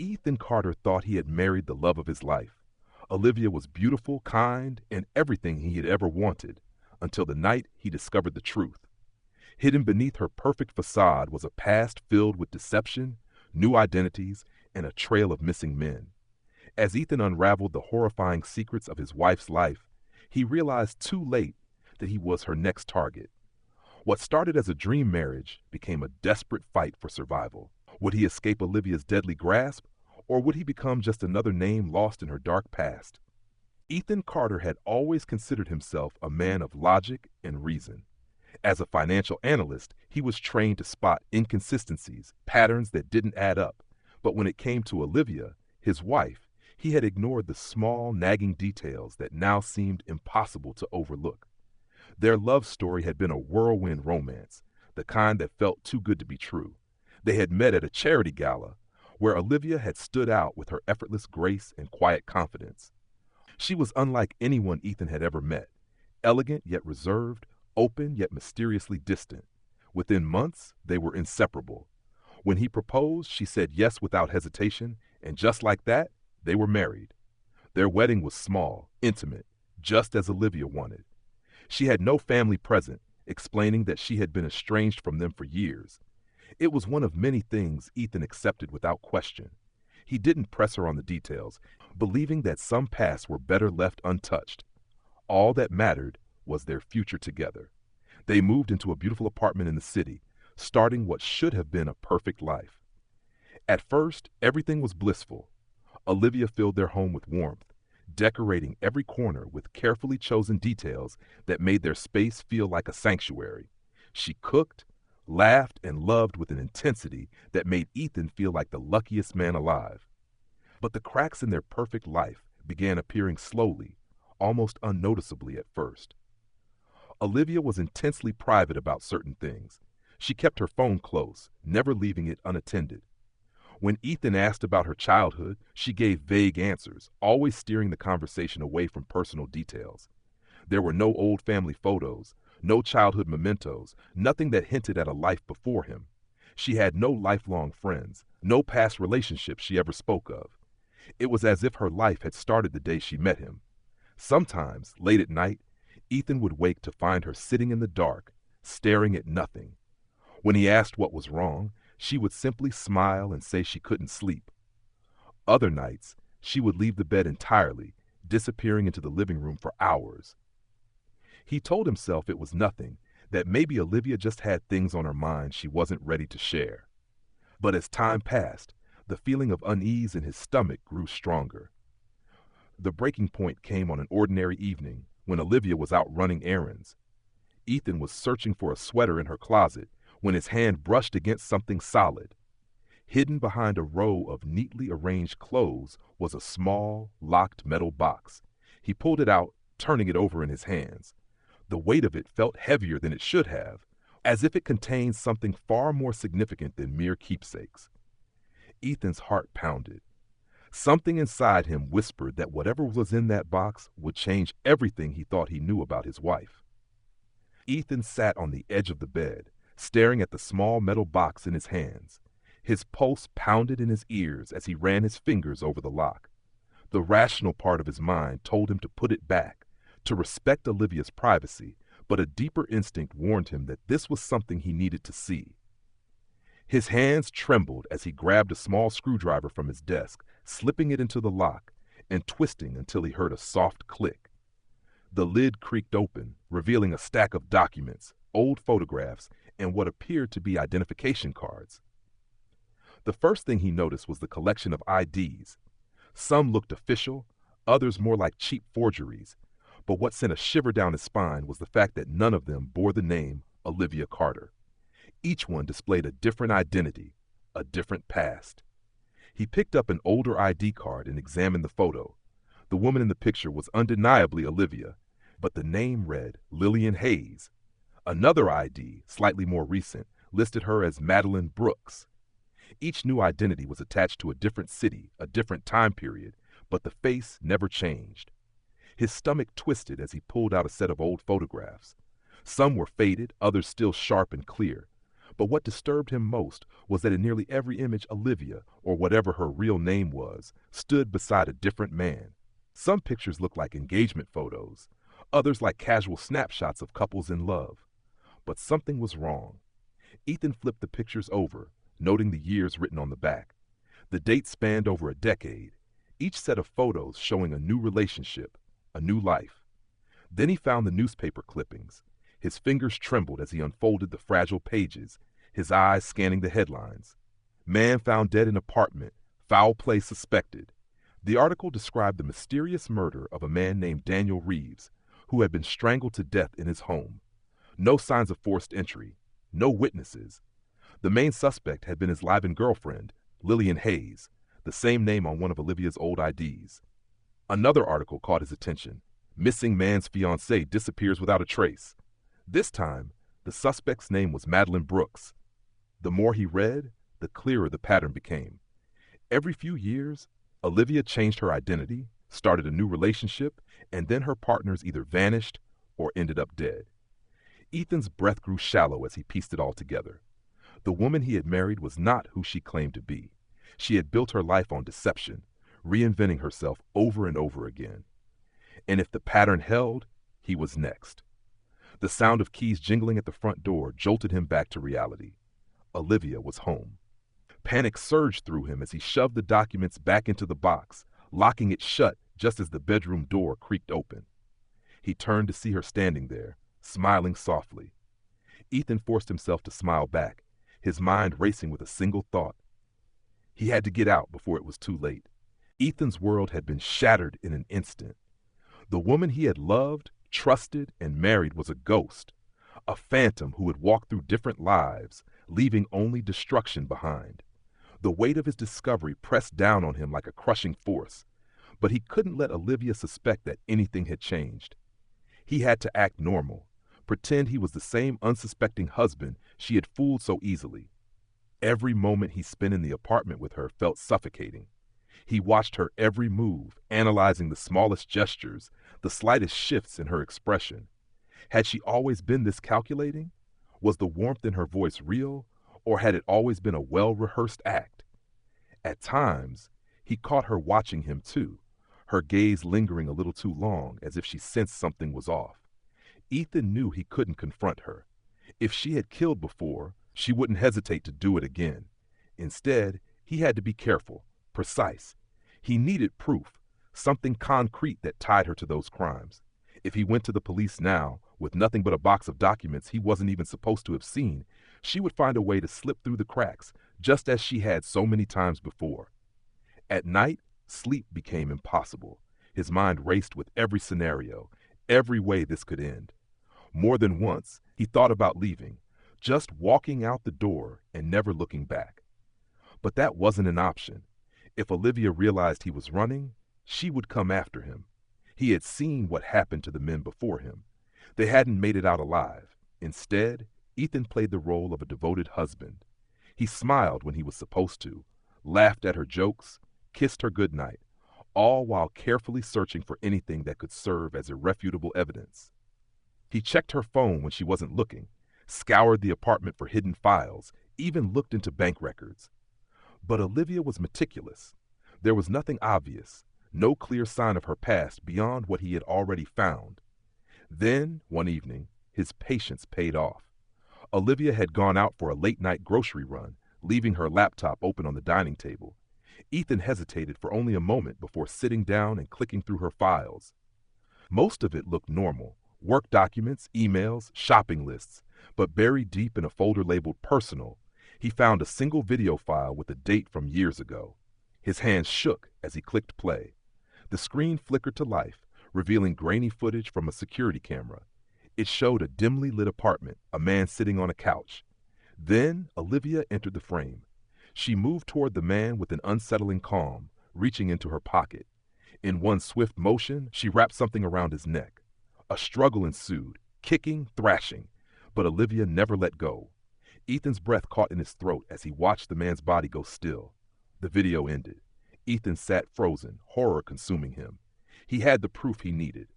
Ethan Carter thought he had married the love of his life. Olivia was beautiful, kind, and everything he had ever wanted, until the night he discovered the truth. Hidden beneath her perfect facade was a past filled with deception, new identities, and a trail of missing men. As Ethan unraveled the horrifying secrets of his wife's life, he realized too late that he was her next target. What started as a dream marriage became a desperate fight for survival. Would he escape Olivia's deadly grasp, or would he become just another name lost in her dark past? Ethan Carter had always considered himself a man of logic and reason. As a financial analyst, he was trained to spot inconsistencies, patterns that didn't add up. But when it came to Olivia, his wife, he had ignored the small, nagging details that now seemed impossible to overlook. Their love story had been a whirlwind romance, the kind that felt too good to be true. They had met at a charity gala, where Olivia had stood out with her effortless grace and quiet confidence. She was unlike anyone Ethan had ever met, elegant yet reserved, open yet mysteriously distant. Within months, they were inseparable. When he proposed, she said yes without hesitation, and just like that, they were married. Their wedding was small, intimate, just as Olivia wanted. She had no family present, explaining that she had been estranged from them for years. It was one of many things Ethan accepted without question. He didn't press her on the details, believing that some pasts were better left untouched. All that mattered was their future together. They moved into a beautiful apartment in the city, starting what should have been a perfect life. At first, everything was blissful. Olivia filled their home with warmth, decorating every corner with carefully chosen details that made their space feel like a sanctuary. She cooked, laughed, and loved with an intensity that made Ethan feel like the luckiest man alive. But the cracks in their perfect life began appearing slowly, almost unnoticeably at first. Olivia was intensely private about certain things. She kept her phone close, never leaving it unattended. When Ethan asked about her childhood, she gave vague answers, always steering the conversation away from personal details. There were no old family photos, no childhood mementos, nothing that hinted at a life before him. She had no lifelong friends, no past relationships she ever spoke of. It was as if her life had started the day she met him. Sometimes, late at night, Ethan would wake to find her sitting in the dark, staring at nothing. When he asked what was wrong, she would simply smile and say she couldn't sleep. Other nights, she would leave the bed entirely, disappearing into the living room for hours. He told himself it was nothing, that maybe Olivia just had things on her mind she wasn't ready to share. But as time passed, the feeling of unease in his stomach grew stronger. The breaking point came on an ordinary evening when Olivia was out running errands. Ethan was searching for a sweater in her closet when his hand brushed against something solid. Hidden behind a row of neatly arranged clothes was a small, locked metal box. He pulled it out, turning it over in his hands. The weight of it felt heavier than it should have, as if it contained something far more significant than mere keepsakes. Ethan's heart pounded. Something inside him whispered that whatever was in that box would change everything he thought he knew about his wife. Ethan sat on the edge of the bed, staring at the small metal box in his hands. His pulse pounded in his ears as he ran his fingers over the lock. The rational part of his mind told him to put it back, to respect Olivia's privacy, but a deeper instinct warned him that this was something he needed to see. His hands trembled as he grabbed a small screwdriver from his desk, slipping it into the lock and twisting until he heard a soft click. The lid creaked open, revealing a stack of documents, old photographs, and what appeared to be identification cards. The first thing he noticed was the collection of IDs. Some looked official, others more like cheap forgeries, but what sent a shiver down his spine was the fact that none of them bore the name Olivia Carter. Each one displayed a different identity, a different past. He picked up an older ID card and examined the photo. The woman in the picture was undeniably Olivia, but the name read Lillian Hayes. Another ID, slightly more recent, listed her as Madeline Brooks. Each new identity was attached to a different city, a different time period, but the face never changed. His stomach twisted as he pulled out a set of old photographs. Some were faded, others still sharp and clear, But what disturbed him most was that in nearly every image, Olivia, or whatever her real name was, stood beside a different man. Some pictures looked like engagement photos, others like casual snapshots of couples in love. But something was wrong. Ethan flipped the pictures over, noting the years written on the back. The dates spanned over a decade, each set of photos showing a new relationship, a new life. Then he found the newspaper clippings. His fingers trembled as he unfolded the fragile pages, his eyes scanning the headlines. Man found dead in apartment, foul play suspected. The article described the mysterious murder of a man named Daniel Reeves, who had been strangled to death in his home. No signs of forced entry, no witnesses. The main suspect had been his live-in girlfriend, Lillian Hayes, the same name on one of Olivia's old IDs. Another article caught his attention. Missing man's fiancée disappears without a trace. This time, the suspect's name was Madeline Brooks. The more he read, the clearer the pattern became. Every few years, Olivia changed her identity, started a new relationship, and then her partners either vanished or ended up dead. Ethan's breath grew shallow as he pieced it all together. The woman he had married was not who she claimed to be. She had built her life on deception, reinventing herself over and over again. And if the pattern held, he was next. The sound of keys jingling at the front door jolted him back to reality. Olivia was home. Panic surged through him as he shoved the documents back into the box, locking it shut just as the bedroom door creaked open. He turned to see her standing there, smiling softly. Ethan forced himself to smile back, his mind racing with a single thought. He had to get out before it was too late. Ethan's world had been shattered in an instant. The woman he had loved, trusted, and married was a ghost, a phantom who would walk through different lives, leaving only destruction behind. The weight of his discovery pressed down on him like a crushing force, but he couldn't let Olivia suspect that anything had changed. He had to act normal, pretend he was the same unsuspecting husband she had fooled so easily. Every moment he spent in the apartment with her felt suffocating. He watched her every move, analyzing the smallest gestures, the slightest shifts in her expression. Had she always been this calculating? Was the warmth in her voice real, or had it always been a well-rehearsed act? At times, he caught her watching him too, her gaze lingering a little too long, as if she sensed something was off. Ethan knew he couldn't confront her. If she had killed before, she wouldn't hesitate to do it again. Instead, he had to be careful, precise. He needed proof, something concrete that tied her to those crimes. If he went to the police now, with nothing but a box of documents he wasn't even supposed to have seen, she would find a way to slip through the cracks, just as she had so many times before. At night, sleep became impossible. His mind raced with every scenario, every way this could end. More than once, he thought about leaving, just walking out the door and never looking back. But that wasn't an option. If Olivia realized he was running, she would come after him. He had seen what happened to the men before him. They hadn't made it out alive. Instead, Ethan played the role of a devoted husband. He smiled when he was supposed to, laughed at her jokes, kissed her goodnight, all while carefully searching for anything that could serve as irrefutable evidence. He checked her phone when she wasn't looking, scoured the apartment for hidden files, even looked into bank records. But Olivia was meticulous. There was nothing obvious, no clear sign of her past beyond what he had already found. Then, one evening, his patience paid off. Olivia had gone out for a late-night grocery run, leaving her laptop open on the dining table. Ethan hesitated for only a moment before sitting down and clicking through her files. Most of it looked normal, work documents, emails, shopping lists, but buried deep in a folder labeled personal, he found a single video file with a date from years ago. His hands shook as he clicked play. The screen flickered to life, revealing grainy footage from a security camera. It showed a dimly lit apartment, a man sitting on a couch. Then Olivia entered the frame. She moved toward the man with an unsettling calm, reaching into her pocket. In one swift motion, she wrapped something around his neck. A struggle ensued, kicking, thrashing, but Olivia never let go. Ethan's breath caught in his throat as he watched the man's body go still. The video ended. Ethan sat frozen, horror consuming him. He had the proof he needed.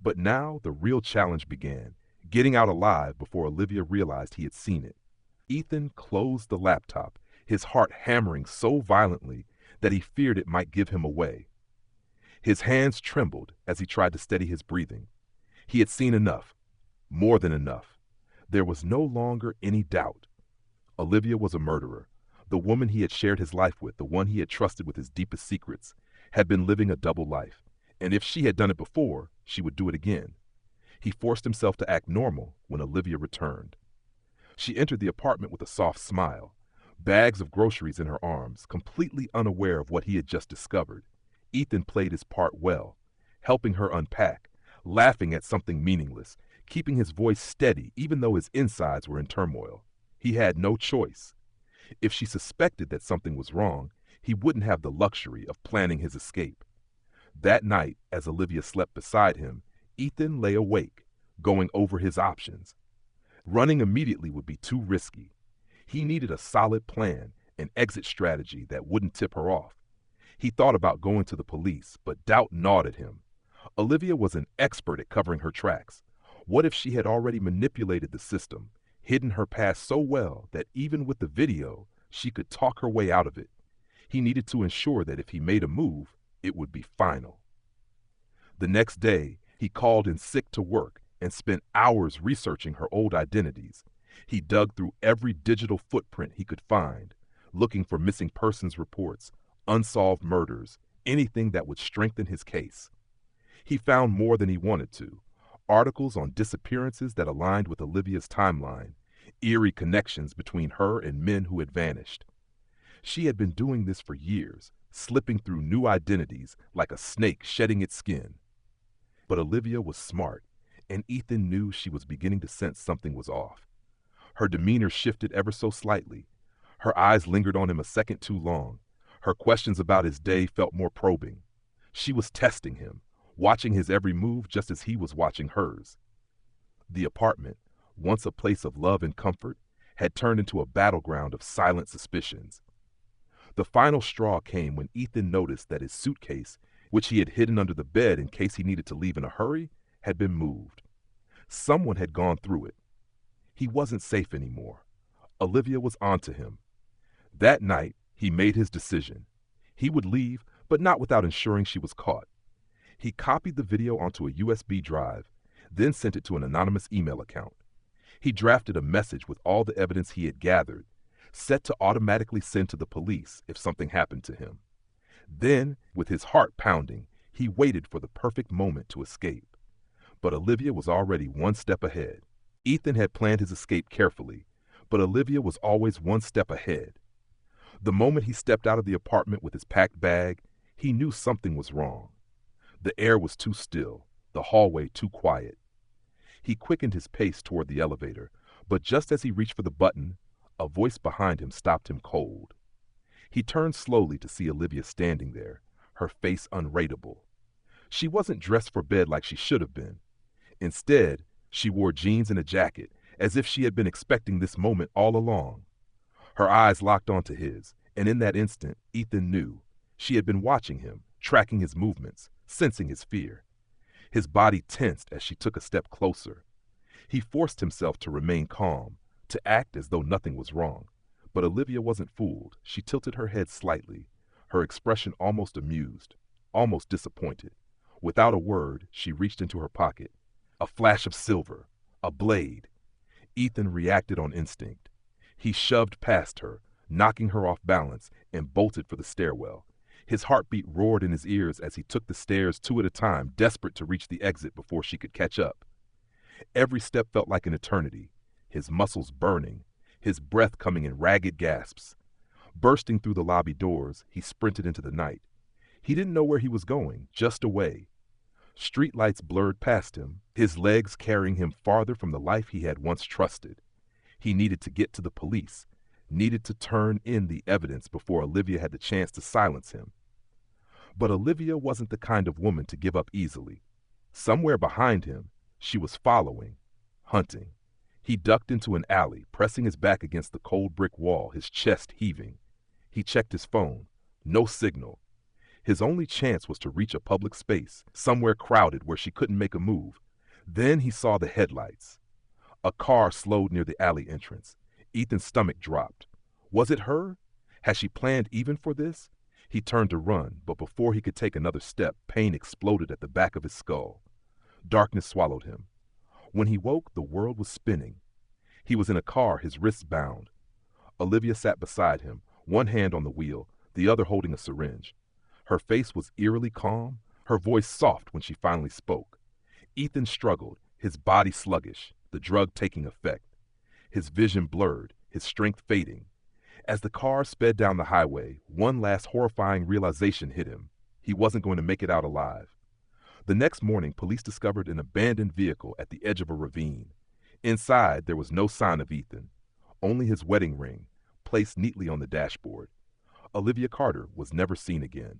But now the real challenge began, getting out alive before Olivia realized he had seen it. Ethan closed the laptop, his heart hammering so violently that he feared it might give him away. His hands trembled as he tried to steady his breathing. He had seen enough, more than enough. There was no longer any doubt. Olivia was a murderer. The woman he had shared his life with, the one he had trusted with his deepest secrets, had been living a double life. And if she had done it before, she would do it again. He forced himself to act normal when Olivia returned. She entered the apartment with a soft smile, bags of groceries in her arms, completely unaware of what he had just discovered. Ethan played his part well, helping her unpack, laughing at something meaningless, keeping his voice steady even though his insides were in turmoil. He had no choice. If she suspected that something was wrong, he wouldn't have the luxury of planning his escape. That night, as Olivia slept beside him, Ethan lay awake, going over his options. Running immediately would be too risky. He needed a solid plan, an exit strategy that wouldn't tip her off. He thought about going to the police, but doubt gnawed at him. Olivia was an expert at covering her tracks. What if she had already manipulated the system, hidden her past so well that even with the video, she could talk her way out of it? He needed to ensure that if he made a move, it would be final. The next day, he called in sick to work and spent hours researching her old identities. He dug through every digital footprint he could find, looking for missing persons reports, unsolved murders, anything that would strengthen his case. He found more than he wanted to. Articles on disappearances that aligned with Olivia's timeline, eerie connections between her and men who had vanished. She had been doing this for years, slipping through new identities like a snake shedding its skin. But Olivia was smart, and Ethan knew she was beginning to sense something was off. Her demeanor shifted ever so slightly. Her eyes lingered on him a second too long. Her questions about his day felt more probing. She was testing him, watching his every move just as he was watching hers. The apartment, once a place of love and comfort, had turned into a battleground of silent suspicions. The final straw came when Ethan noticed that his suitcase, which he had hidden under the bed in case he needed to leave in a hurry, had been moved. Someone had gone through it. He wasn't safe anymore. Olivia was onto him. That night, he made his decision. He would leave, but not without ensuring she was caught. He copied the video onto a USB drive, then sent it to an anonymous email account. He drafted a message with all the evidence he had gathered, set to automatically send to the police if something happened to him. Then, with his heart pounding, he waited for the perfect moment to escape. But Olivia was already one step ahead. Ethan had planned his escape carefully, but Olivia was always one step ahead. The moment he stepped out of the apartment with his packed bag, he knew something was wrong. The air was too still, the hallway too quiet. He quickened his pace toward the elevator, but just as he reached for the button, a voice behind him stopped him cold. He turned slowly to see Olivia standing there, her face unreadable. She wasn't dressed for bed like she should have been. Instead, she wore jeans and a jacket, as if she had been expecting this moment all along. Her eyes locked onto his, and in that instant, Ethan knew. She had been watching him, tracking his movements, sensing his fear. His body tensed as she took a step closer. He forced himself to remain calm, to act as though nothing was wrong. But Olivia wasn't fooled. She tilted her head slightly, her expression almost amused, almost disappointed. Without a word, she reached into her pocket. A flash of silver, a blade. Ethan reacted on instinct. He shoved past her, knocking her off balance, and bolted for the stairwell. His heartbeat roared in his ears as he took the stairs two at a time, desperate to reach the exit before she could catch up. Every step felt like an eternity, his muscles burning, his breath coming in ragged gasps. Bursting through the lobby doors, he sprinted into the night. He didn't know where he was going, just away. Streetlights blurred past him, his legs carrying him farther from the life he had once trusted. He needed to get to the police, needed to turn in the evidence before Olivia had the chance to silence him. But Olivia wasn't the kind of woman to give up easily. Somewhere behind him, she was following, hunting. He ducked into an alley, pressing his back against the cold brick wall, his chest heaving. He checked his phone. No signal. His only chance was to reach a public space, somewhere crowded where she couldn't make a move. Then he saw the headlights. A car slowed near the alley entrance. Ethan's stomach dropped. Was it her? Had she planned even for this? He turned to run, but before he could take another step, pain exploded at the back of his skull. Darkness swallowed him. When he woke, the world was spinning. He was in a car, his wrists bound. Olivia sat beside him, one hand on the wheel, the other holding a syringe. Her face was eerily calm, her voice soft when she finally spoke. Ethan struggled, his body sluggish, the drug taking effect. His vision blurred, his strength fading. As the car sped down the highway, one last horrifying realization hit him. He wasn't going to make it out alive. The next morning, police discovered an abandoned vehicle at the edge of a ravine. Inside, there was no sign of Ethan, only his wedding ring, placed neatly on the dashboard. Olivia Carter was never seen again.